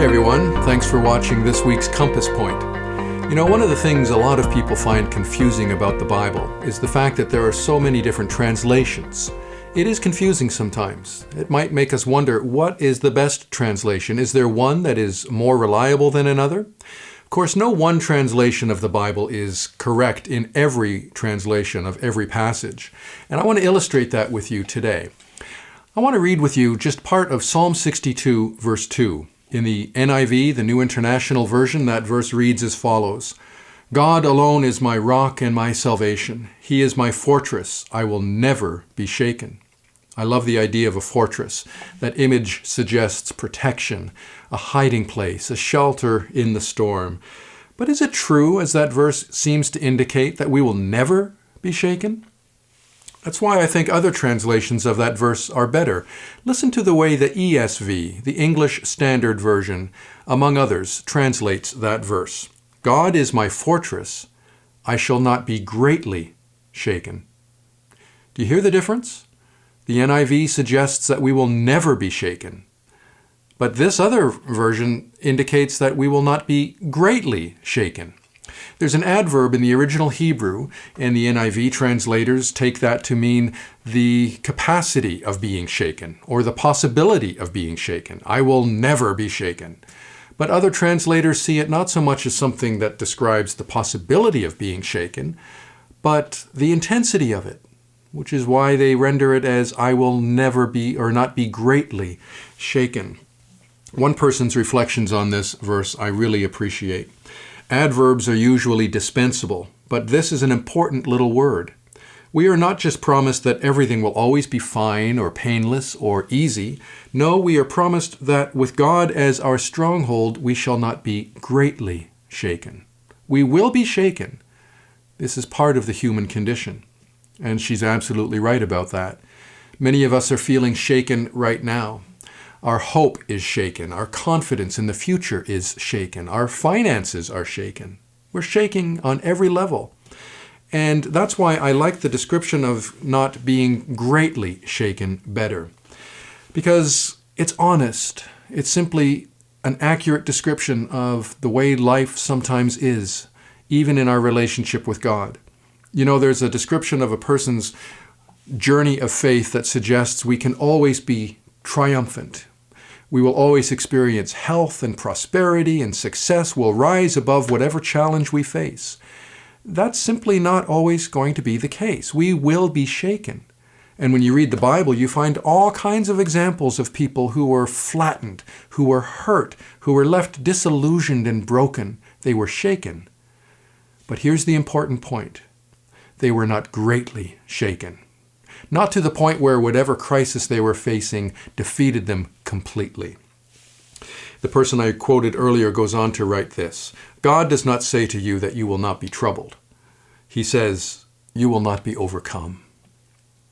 everyone. Thanks for watching this week's Compass Point. You know, one of the things a lot of people find confusing about the Bible is the fact that there are so many different translations. It is confusing sometimes. It might make us wonder, what is the best translation? Is there one that is more reliable than another? Of course, no one translation of the Bible is correct in every translation of every passage. And I want to illustrate that with you today. I want to read with you just part of Psalm 62, verse 2. In the NIV, the New International Version, that verse reads as follows: God alone is my rock and my salvation. He is my fortress. I will never be shaken. I love the idea of a fortress. That image suggests protection, a hiding place, a shelter in the storm. But is it true, as that verse seems to indicate, that we will never be shaken? That's why I think other translations of that verse are better. Listen to the way the ESV, the English Standard Version, among others, translates that verse. God is my fortress. I shall not be greatly shaken. Do you hear the difference? The NIV suggests that we will never be shaken. But this other version indicates that we will not be greatly shaken. There's an adverb in the original Hebrew, and the NIV translators take that to mean the capacity of being shaken, or the possibility of being shaken. I will never be shaken. But other translators see it not so much as something that describes the possibility of being shaken, but the intensity of it, which is why they render it as I will never be or not be greatly shaken. One person's reflections on this verse I really appreciate. Adverbs are usually dispensable, but this is an important little word. We are not just promised that everything will always be fine or painless or easy. No, we are promised that with God as our stronghold, we shall not be greatly shaken. We will be shaken. This is part of the human condition. And she's absolutely right about that. Many of us are feeling shaken right now. Our hope is shaken. Our confidence in the future is shaken. Our finances are shaken. We're shaking on every level. And that's why I like the description of not being greatly shaken better. Because it's honest. It's simply an accurate description of the way life sometimes is, even in our relationship with God. You know, there's a description of a person's journey of faith that suggests we can always be triumphant. We will always experience health and prosperity, and success will rise above whatever challenge we face. That's simply not always going to be the case. We will be shaken. And when you read the Bible, you find all kinds of examples of people who were flattened, who were hurt, who were left disillusioned and broken. They were shaken. But here's the important point. They were not greatly shaken. Not to the point where whatever crisis they were facing defeated them completely. The person I quoted earlier goes on to write this: God does not say to you that you will not be troubled. He says, you will not be overcome.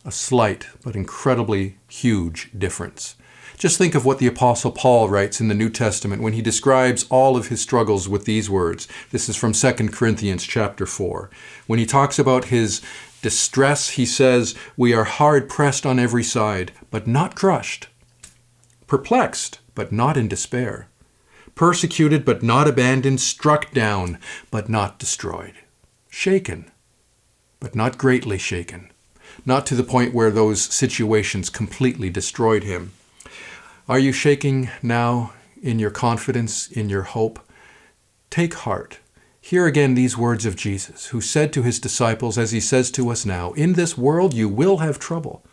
A slight but incredibly huge difference. Just think of what the Apostle Paul writes in the New Testament when he describes all of his struggles with these words. This is from 2 Corinthians chapter 4. When he talks about his distress, he says, we are hard pressed on every side, but not crushed. Perplexed, but not in despair. Persecuted, but not abandoned. Struck down, but not destroyed. Shaken, but not greatly shaken. Not to the point where those situations completely destroyed him. Are you shaking now in your confidence, in your hope? Take heart. Hear again these words of Jesus, who said to his disciples, as he says to us now, in this world you will have trouble,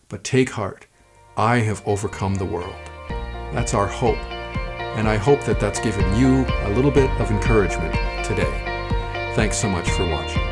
but take heart. I have overcome the world. That's our hope. And I hope that that's given you a little bit of encouragement today. Thanks so much for watching.